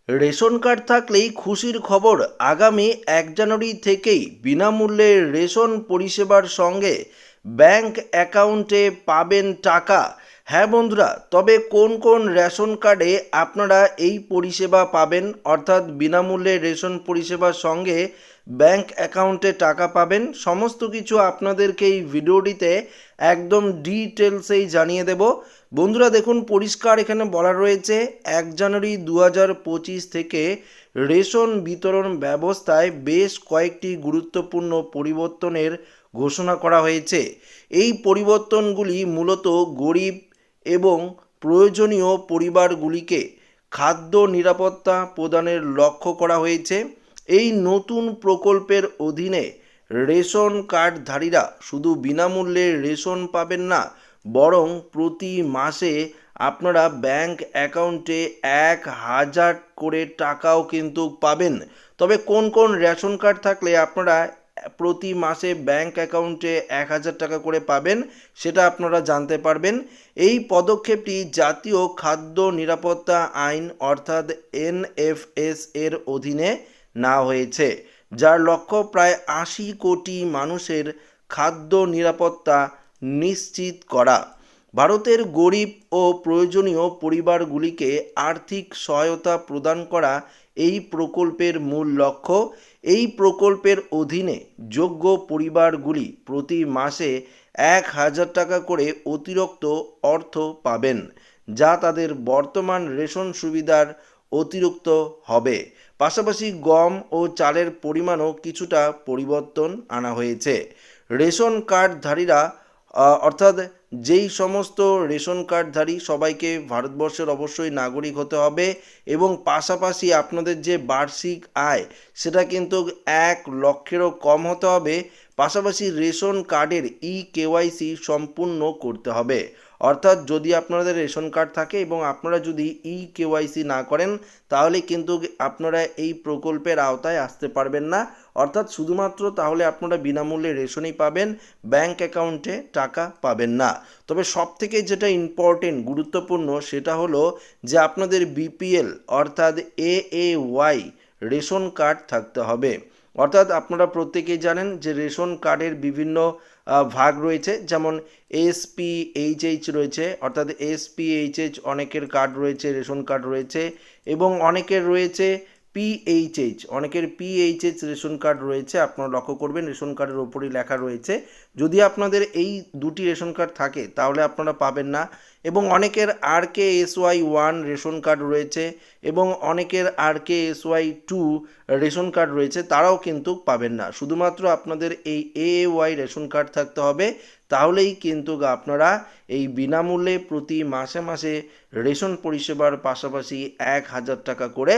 Ration card থাকলেই খুশির খবর। আগামী 1 জানুয়ারি থেকেই বিনামূল্যে রেশন পরিষেবার সঙ্গে ব্যাংক অ্যাকাউন্টে পাবেন টাকা। হ্যাঁ বন্ধুরা, তবে কোন কোন রেশন কার্ডে আপনারা এই পরিষেবা পাবেন, অর্থাৎ বিনামূল্যে রেশন পরিষেবার সঙ্গে ব্যাংক অ্যাকাউন্টে টাকা পাবেন, সমস্ত কিছু আপনাদেরকে এই ভিডিওটিতে একদম ডিটেলসেই জানিয়ে দেব। বন্ধুরা দেখুন, পরিষ্কার এখানে বলা রয়েছে 1 জানুয়ারি 2025 থেকে রেশন বিতরণ ব্যবস্থায় বেশ কয়েকটি গুরুত্বপূর্ণ পরিবর্তনের ঘোষণা করা হয়েছে। এই পরিবর্তনগুলি মূলত গরিব এবং প্রয়োজনীয় পরিবারগুলিকে খাদ্য নিরাপত্তা প্রদানের লক্ষ্য করা হয়েছে। এই নতুন প্রকল্পের অধীনে রেশন কার্ডধারীরা শুধু বিনামূল্যে রেশন পাবেন না, বরং প্রতি মাসে আপনারা ব্যাংক অ্যাকাউন্টে 1,000 করে টাকাও কিন্তু পাবেন। তবে কোন কোন রেশন কার্ড থাকলে আপনারা প্রতি মাসে ব্যাংক অ্যাকাউন্টে 1,000 টাকা করে পাবেন সেটা আপনারা জানতে পারবেন। এই পদক্ষেপটি জাতীয় খাদ্য নিরাপত্তা আইন অর্থাৎ NFS এর অধীনে নেওয়া হয়েছে, যার লক্ষ্য প্রায় 80 কোটি মানুষের খাদ্য নিরাপত্তা নিশ্চিত করা। ভারতের গরিব ও প্রয়োজনীয় পরিবারগুলিকে আর্থিক সহায়তা প্রদান করা এই প্রকল্পের মূল লক্ষ্য। এই প্রকল্পের অধীনে যোগ্য পরিবারগুলি প্রতি মাসে 1,000 টাকা করে অতিরিক্ত অর্থ পাবেন, যা তাদের বর্তমান রেশন সুবিধার অতিরিক্ত হবে। পাশাপাশি গম ও চালের পরিমাণও কিছুটা পরিবর্তন আনা হয়েছে। রেশন কার্ডধারীরা অর্থাৎ যেই সমস্ত রেশন কার্ডধারী সবাইকে ভারতবর্ষের অবশ্যই নাগরিক হতে হবে এবং পাশাপাশি আপনাদের যে বার্ষিক আয় সেটা কিন্তু 1 লক্ষেরও কম হতে হবে। পাশাপাশি রেশন কার্ডের KYC সম্পূর্ণ করতে হবে। অর্থাৎ যদি আপনাদের রেশন কার্ড থাকে এবং আপনারা যদি KYC না করেন তাহলে কিন্তু আপনারা এই প্রকল্পের আওতায় আসতে পারবেন না। অর্থাৎ শুধুমাত্র তাহলে আপনারা বিনামূল্যে রেশনই পাবেন, ব্যাংক অ্যাকাউন্টে টাকা পাবেন না। তবে সবথেকে যেটা ইম্পর্টেন্ট গুরুত্বপূর্ণ সেটা হলো যে আপনাদের BPL অর্থাৎ AAY রেশন কার্ড থাকতে হবে। অর্থাৎ আপনারা প্রত্যেকেই জানেন যে রেশন কার্ডের বিভিন্ন ভাগ রয়েছে, যেমন SPHH রয়েছে, অর্থাৎ SPHH অনেকের কার্ড রয়েছে, রেশন কার্ড রয়েছে, এবং অনেকের রয়েছে PHH, অনেকের PHH রেশন কার্ড রয়েছে। আপনারা লক্ষ্য করবেন রেশন কার্ডের ওপরই লেখা রয়েছে। যদি আপনাদের এই দুটি রেশন কার্ড থাকে তাহলে আপনারা পাবেন না। এবং অনেকের RKSY1 রেশন কার্ড রয়েছে এবং অনেকের RKSY2 রেশন কার্ড রয়েছে, তারাও কিন্তু পাবেন না। শুধুমাত্র আপনাদের এই AAY রেশন কার্ড থাকতে হবে, তাহলেই কিন্তু আপনারা এই বিনামূল্যে প্রতি মাসে মাসে রেশন পরিষেবার পাশাপাশি 1,000 টাকা করে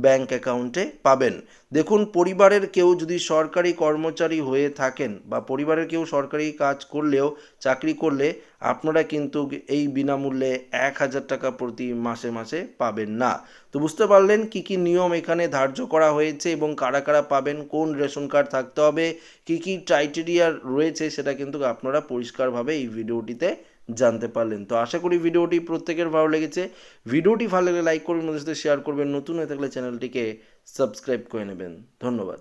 ব্যাংক অ্যাকাউন্টে পাবেন। দেখুন, পরিবারের কেউ যদি সরকারি কর্মচারী হয়ে থাকেন বা পরিবারের কেউ সরকারি কাজ করলেও চাকরি করলে আপনারা কিন্তু এই বিনামূল্যে 1,000 টাকা প্রতি মাসে মাসে পাবেন না। তো বুঝতে পারলেন কি কি নিয়ম এখানে ধার্য করা হয়েছে এবং কারা কারা পাবেন, কোন রেশন কার্ড থাকতে হবে, কি কি ক্রাইটেরিয়া রয়েছে সেটা কিন্তু আপনারা পরিষ্কারভাবে এই ভিডিওটিতে জানতে পারলেন। তো আশা করি ভিডিওটি প্রত্যেকের ভালো লেগেছে। ভিডিওটি ভালো লাগলে লাইক করবেন, মধ্যে সাথে শেয়ার করবেন, নতুন হয়ে থাকলে চ্যানেলটিকে সাবস্ক্রাইব করে নেবেন। ধন্যবাদ।